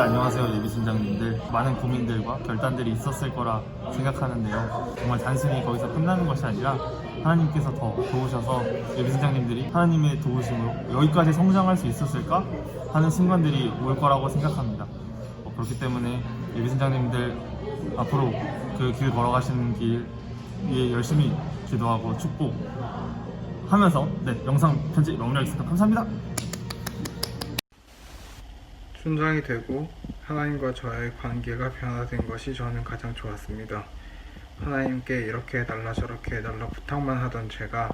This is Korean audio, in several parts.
안녕하세요. 예비순장님들. 많은 고민들과 결단들이 있었을 거라 생각하는데요. 정말 단순히 거기서 끝나는 것이 아니라 하나님께서 더 도우셔서 예비순장님들이 하나님의 도우심으로 여기까지 성장할 수 있었을까 하는 순간들이 올 거라고 생각합니다. 그렇기 때문에 예비순장님들 앞으로 그 길 걸어가시는 길 위에 열심히 기도하고 축복하면서 영상 편집 마무리하겠습니다. 감사합니다. 순장이 되고 하나님과 저의 관계가 변화된 것이 저는 가장 좋았습니다. 하나님께 이렇게 해달라 저렇게 해달라 부탁만 하던 제가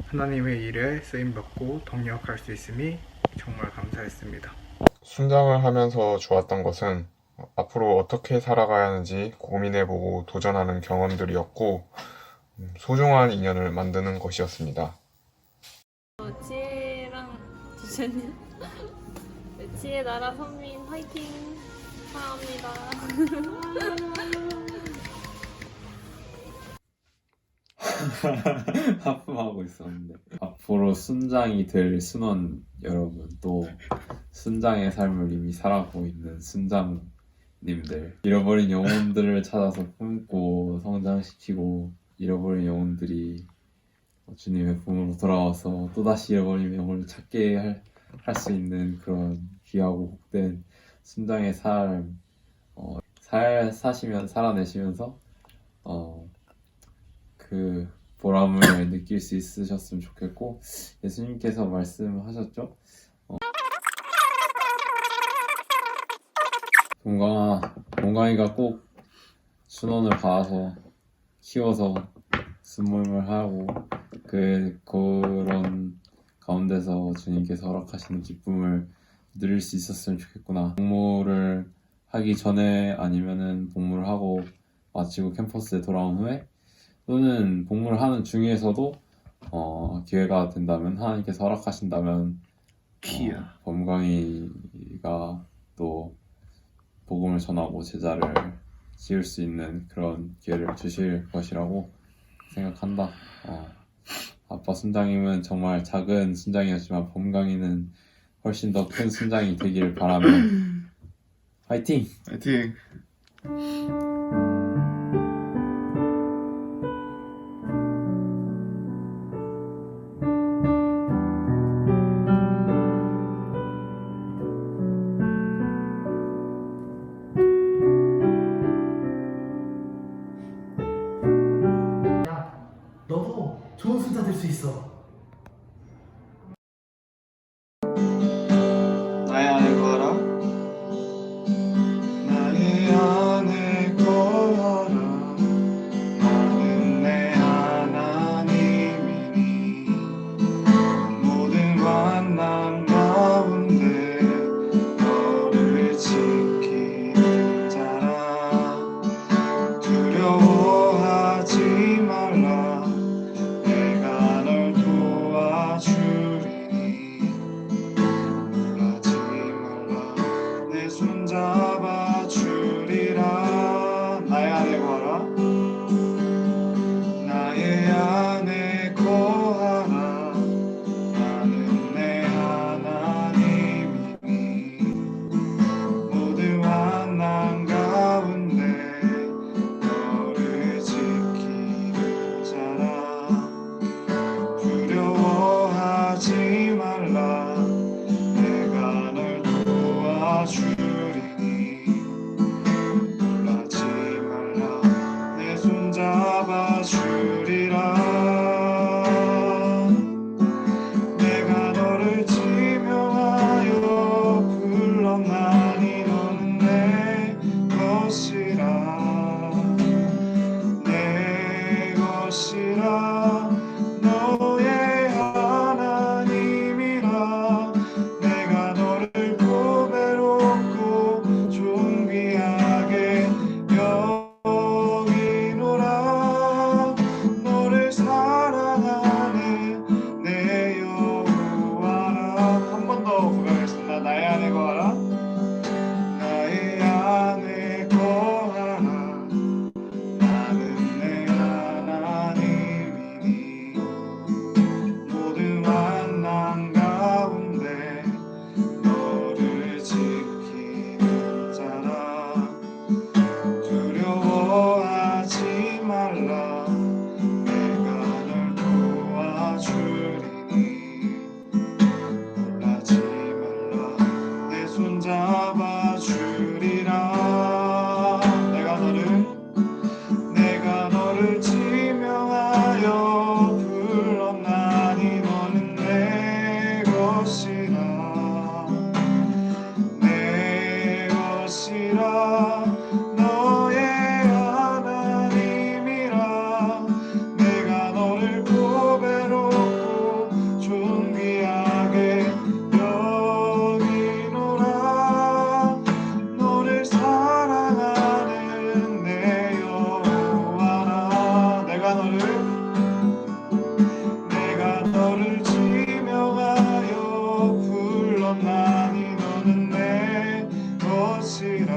하나님의 일에 쓰임받고 동력할 수 있음이 정말 감사했습니다. 순장을 하면서 좋았던 것은 앞으로 어떻게 살아가야 하는지 고민해보고 도전하는 경험들이었고 소중한 인연을 만드는 것이었습니다. 지혜랑 주제님 지혜 나라 선민 화이팅 사랑합니다. 하품하고 있었는데 앞으로 순장이 될 순원 여러분, 또 순장의 삶을 이미 살아가고 있는 순장님들, 잃어버린 영혼들을 찾아서 품고 성장시키고 잃어버린 영혼들이 주님의 품으로 돌아와서 또다시 잃어버린 영혼을 찾게 할 수 있는 그런 귀하고 복된 순장의 삶 살아내시면서 그 보람을 느낄 수 있으셨으면 좋겠고, 예수님께서 말씀하셨죠? 동강이가 꼭 순원을 받아서 키워서 순모임을 하고 그런 가운데서 주님께서 허락하시는 기쁨을 누릴 수 있었으면 좋겠구나. 복무를 하기 전에 아니면은 복무를 하고 마치고 캠퍼스에 돌아온 후에 또는 복무를 하는 중에서도 기회가 된다면, 하나님께서 허락하신다면 범광이가 또 복음을 전하고 제자를 지을 수 있는 그런 기회를 주실 것이라고 생각한다. 아빠 순장님은 정말 작은 순장이었지만 범광이는 훨씬 더 큰 순장이 되기를 바라며 화이팅! 화이팅! 너도 좋은 순자 될 수 있어. 나의 안에 거하라. 나의 안에 거하라. 것이라 내 것이라 너의 하나님이라 내가 너를 보배롭고 존귀하게 여기노라 너를 사랑하는 내 여호와라 내가 너를 지명하여 불렀나니 너는 내 것이라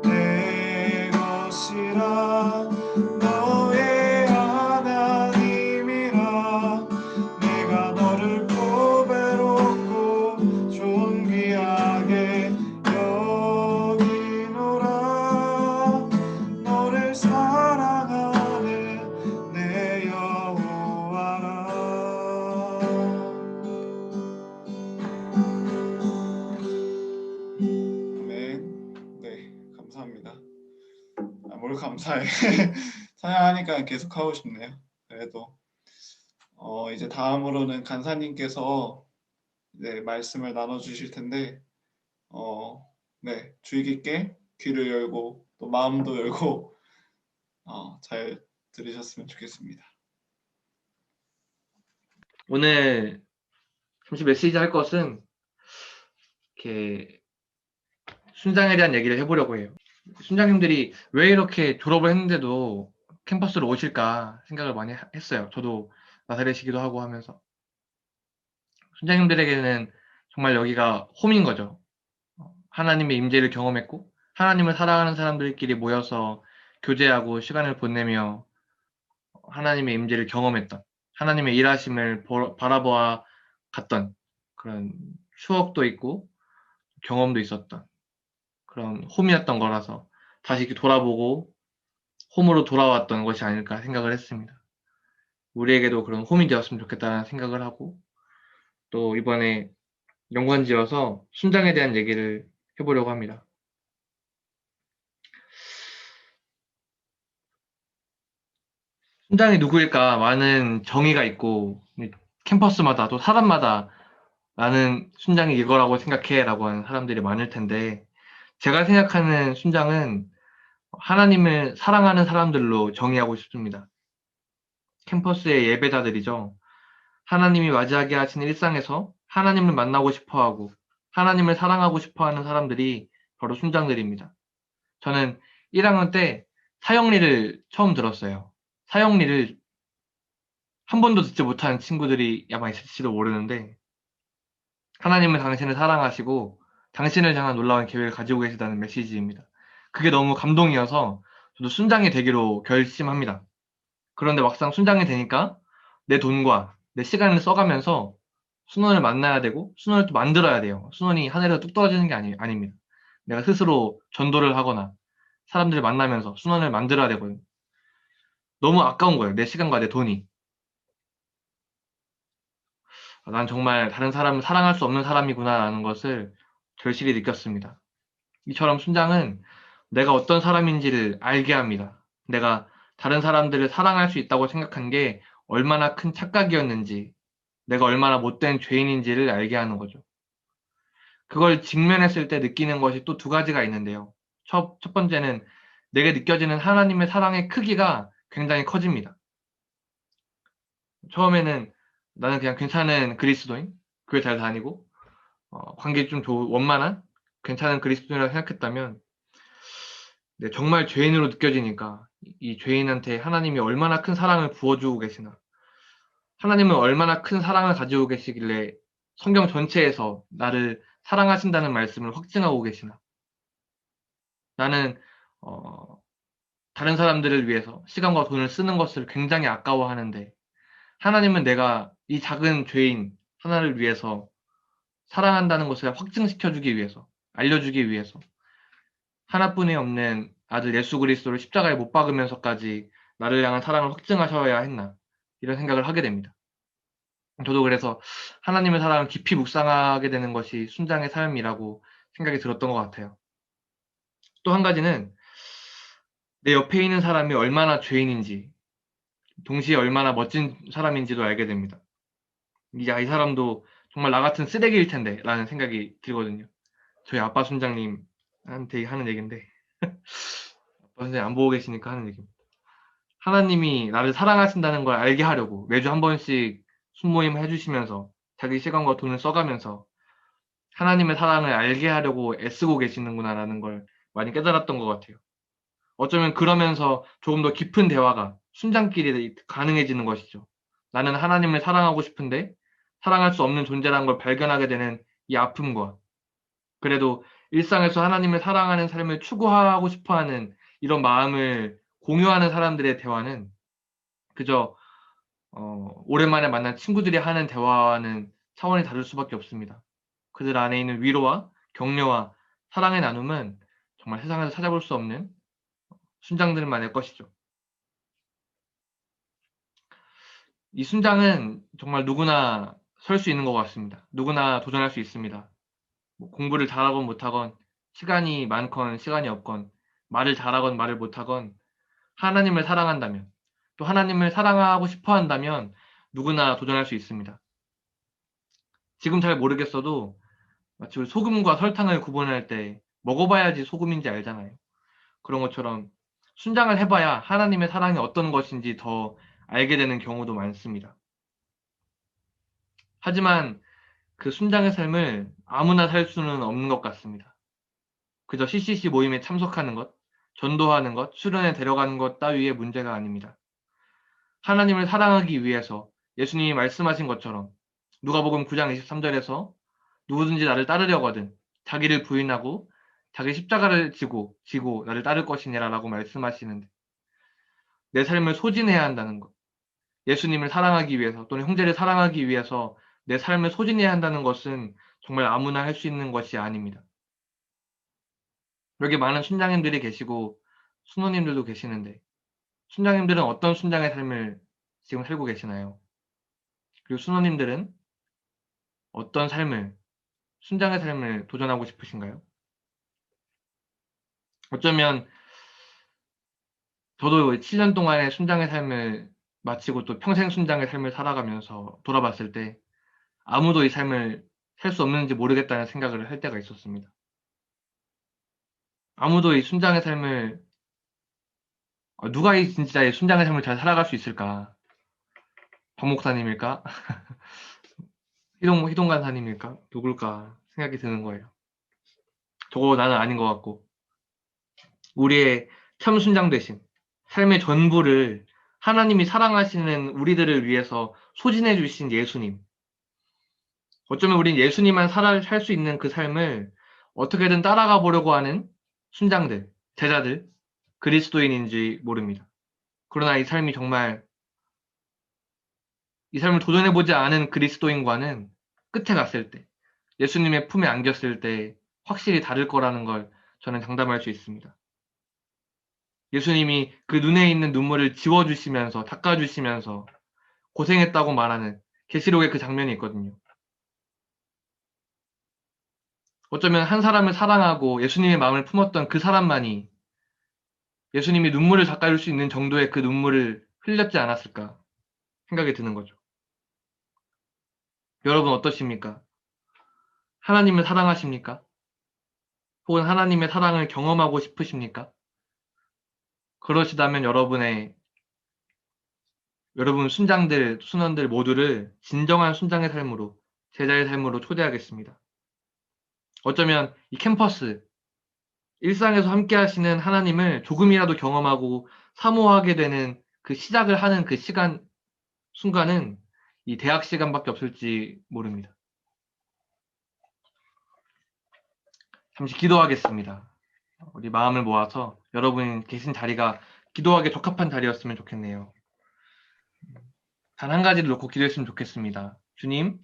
내 것이라 너의 하나님이라 내가 너를 보배롭고 존귀하게 여기노라 너를 사랑하는 내 여호와라. 네, 감사합니다. 뭘 감사해. 찬양하니까 계속 하고 싶네요. 그래도 이제 다음으로는 간사님께서 이제 말씀을 나눠주실 텐데 네, 주의 깊게 귀를 열고 또 마음도 열고 잘 들으셨으면 좋겠습니다. 오늘 잠시 메시지 할 것은 이렇게 순장에 대한 얘기를 해보려고 해요. 순장님들이 왜 이렇게 졸업을 했는데도 캠퍼스로 오실까 생각을 많이 했어요. 저도 나사렛이기도 하고 하면서 순장님들에게는 정말 여기가 홈인 거죠. 하나님의 임재를 경험했고 하나님을 사랑하는 사람들끼리 모여서 교제하고 시간을 보내며 하나님의 임재를 경험했던 하나님의 일하심을 바라보아 갔던 그런 추억도 있고 경험도 있었던 그런 홈이었던 거라서 다시 이렇게 돌아보고 홈으로 돌아왔던 것이 아닐까 생각을 했습니다. 우리에게도 그런 홈이 되었으면 좋겠다는 생각을 하고 또 이번에 연관지어서 순장에 대한 얘기를 해보려고 합니다. 순장이 누구일까? 많은 정의가 있고 캠퍼스마다 또 사람마다 나는 순장이 이거라고 생각해 라고 하는 사람들이 많을 텐데 제가 생각하는 순장은 하나님을 사랑하는 사람들로 정의하고 싶습니다. 캠퍼스의 예배자들이죠. 하나님이 맞이하게 하신 일상에서 하나님을 만나고 싶어하고 하나님을 사랑하고 싶어하는 사람들이 바로 순장들입니다. 저는 1학년 때 사형리를 처음 들었어요. 사형리를 한 번도 듣지 못한 친구들이 아마 있을지도 모르는데 하나님은 당신을 사랑하시고 당신을 향한 놀라운 계획을 가지고 계시다는 메시지입니다. 그게 너무 감동이어서 저도 순장이 되기로 결심합니다. 그런데 막상 순장이 되니까 내 돈과 내 시간을 써가면서 순원을 만나야 되고 순원을 또 만들어야 돼요. 순원이 하늘에서 뚝 떨어지는 게 아닙니다. 내가 스스로 전도를 하거나 사람들을 만나면서 순원을 만들어야 되거든요. 너무 아까운 거예요. 내 시간과 내 돈이. 난 정말 다른 사람을 사랑할 수 없는 사람이구나 라는 것을 절실히 느꼈습니다. 이처럼 순장은 내가 어떤 사람인지를 알게 합니다. 내가 다른 사람들을 사랑할 수 있다고 생각한 게 얼마나 큰 착각이었는지, 내가 얼마나 못된 죄인인지를 알게 하는 거죠. 그걸 직면했을 때 느끼는 것이 또 두 가지가 있는데요. 첫 번째는 내게 느껴지는 하나님의 사랑의 크기가 굉장히 커집니다. 처음에는 나는 그냥 괜찮은 그리스도인, 교회 잘 다니고 관계 좀 원만한 괜찮은 그리스도인이라고 생각했다면 정말 죄인으로 느껴지니까 이 죄인한테 하나님이 얼마나 큰 사랑을 부어주고 계시나, 하나님은 얼마나 큰 사랑을 가지고 계시길래 성경 전체에서 나를 사랑하신다는 말씀을 확증하고 계시나, 나는 다른 사람들을 위해서 시간과 돈을 쓰는 것을 굉장히 아까워하는데 하나님은 내가 이 작은 죄인 하나를 위해서 사랑한다는 것을 확증시켜주기 위해서, 알려주기 위해서 하나뿐이 없는 아들 예수 그리스도를 십자가에 못 박으면서까지 나를 향한 사랑을 확증하셔야 했나, 이런 생각을 하게 됩니다. 저도 그래서 하나님의 사랑을 깊이 묵상하게 되는 것이 순장의 삶이라고 생각이 들었던 것 같아요. 또 한 가지는 내 옆에 있는 사람이 얼마나 죄인인지, 동시에 얼마나 멋진 사람인지도 알게 됩니다. 야, 이 사람도 정말 나 같은 쓰레기일 텐데 라는 생각이 들거든요. 저희 아빠 순장님한테 하는 얘기인데 아빠 순장님 안 보고 계시니까 하는 얘기입니다. 하나님이 나를 사랑하신다는 걸 알게 하려고 매주 한 번씩 순모임 해주시면서 자기 시간과 돈을 써가면서 하나님의 사랑을 알게 하려고 애쓰고 계시는구나라는 걸 많이 깨달았던 것 같아요. 어쩌면 그러면서 조금 더 깊은 대화가 순장끼리 가능해지는 것이죠. 나는 하나님을 사랑하고 싶은데 사랑할 수 없는 존재라는 걸 발견하게 되는 이 아픔과 그래도 일상에서 하나님을 사랑하는 삶을 추구하고 싶어하는 이런 마음을 공유하는 사람들의 대화는 그저 오랜만에 만난 친구들이 하는 대화와는 차원이 다를 수밖에 없습니다. 그들 안에 있는 위로와 격려와 사랑의 나눔은 정말 세상에서 찾아볼 수 없는 순장들만의 것이죠. 이 순장은 정말 누구나 설 수 있는 것 같습니다. 누구나 도전할 수 있습니다. 뭐 공부를 잘하건 못하건, 시간이 많건 시간이 없건, 말을 잘하건 말을 못하건, 하나님을 사랑한다면, 또 하나님을 사랑하고 싶어 한다면 누구나 도전할 수 있습니다. 지금 잘 모르겠어도 마치 우리 소금과 설탕을 구분할 때 먹어봐야지 소금인지 알잖아요. 그런 것처럼 순장을 해봐야 하나님의 사랑이 어떤 것인지 더 알게 되는 경우도 많습니다. 하지만 그 순장의 삶을 아무나 살 수는 없는 것 같습니다. 그저 CCC 모임에 참석하는 것, 전도하는 것, 수련회 데려가는 것 따위의 문제가 아닙니다. 하나님을 사랑하기 위해서 예수님이 말씀하신 것처럼 누가복음 9장 23절에서 누구든지 나를 따르려거든 자기를 부인하고 자기 십자가를 지고 나를 따를 것이니라라고 말씀하시는데 내 삶을 소진해야 한다는 것. 예수님을 사랑하기 위해서 또는 형제를 사랑하기 위해서 내 삶을 소진해야 한다는 것은 정말 아무나 할 수 있는 것이 아닙니다. 여기 많은 순장님들이 계시고 순호님들도 계시는데 순장님들은 어떤 순장의 삶을 지금 살고 계시나요? 그리고 순호님들은 어떤 삶을, 순장의 삶을 도전하고 싶으신가요? 어쩌면 저도 7년 동안의 순장의 삶을 마치고 또 평생 순장의 삶을 살아가면서 돌아봤을 때 아무도 이 삶을 살 수 없는지 모르겠다는 생각을 할 때가 있었습니다. 아무도 이 순장의 삶을 누가 이 진짜 이 순장의 삶을 잘 살아갈 수 있을까? 박 목사님일까? 희동 간사님일까? 누굴까? 생각이 드는 거예요. 저거 나는 아닌 것 같고 우리의 참 순장 되신 삶의 전부를 하나님이 사랑하시는 우리들을 위해서 소진해 주신 예수님. 어쩌면 우린 예수님만 살 수 있는 그 삶을 어떻게든 따라가 보려고 하는 순장들, 제자들, 그리스도인인지 모릅니다. 그러나 이 삶이 정말 이 삶을 도전해보지 않은 그리스도인과는 끝에 갔을 때, 예수님의 품에 안겼을 때 확실히 다를 거라는 걸 저는 장담할 수 있습니다. 예수님이 그 눈에 있는 눈물을 지워주시면서 닦아주시면서 고생했다고 말하는 계시록의 그 장면이 있거든요. 어쩌면 한 사람을 사랑하고 예수님의 마음을 품었던 그 사람만이 예수님이 눈물을 닦아줄 수 있는 정도의 그 눈물을 흘렸지 않았을까 생각이 드는 거죠. 여러분 어떠십니까? 하나님을 사랑하십니까? 혹은 하나님의 사랑을 경험하고 싶으십니까? 그러시다면 여러분 순장들, 순원들 모두를 진정한 순장의 삶으로, 제자의 삶으로 초대하겠습니다. 어쩌면 이 캠퍼스, 일상에서 함께 하시는 하나님을 조금이라도 경험하고 사모하게 되는 그 시작을 하는 그 순간은 이 대학 시간밖에 없을지 모릅니다. 잠시 기도하겠습니다. 우리 마음을 모아서 여러분 계신 자리가 기도하기에 적합한 자리였으면 좋겠네요. 단 한 가지를 놓고 기도했으면 좋겠습니다. 주님,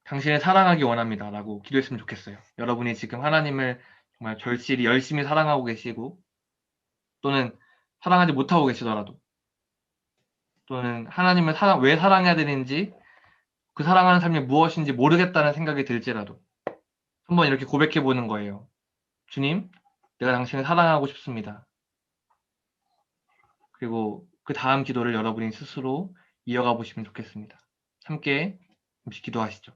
당신을 사랑하기 원합니다. 라고 기도했으면 좋겠어요. 여러분이 지금 하나님을 정말 절실히 열심히 사랑하고 계시고 또는 사랑하지 못하고 계시더라도 또는 하나님을 왜 사랑해야 되는지 그 사랑하는 삶이 무엇인지 모르겠다는 생각이 들지라도 한번 이렇게 고백해 보는 거예요. 주님, 내가 당신을 사랑하고 싶습니다. 그리고 그 다음 기도를 여러분이 스스로 이어가 보시면 좋겠습니다. 함께 잠시 기도하시죠.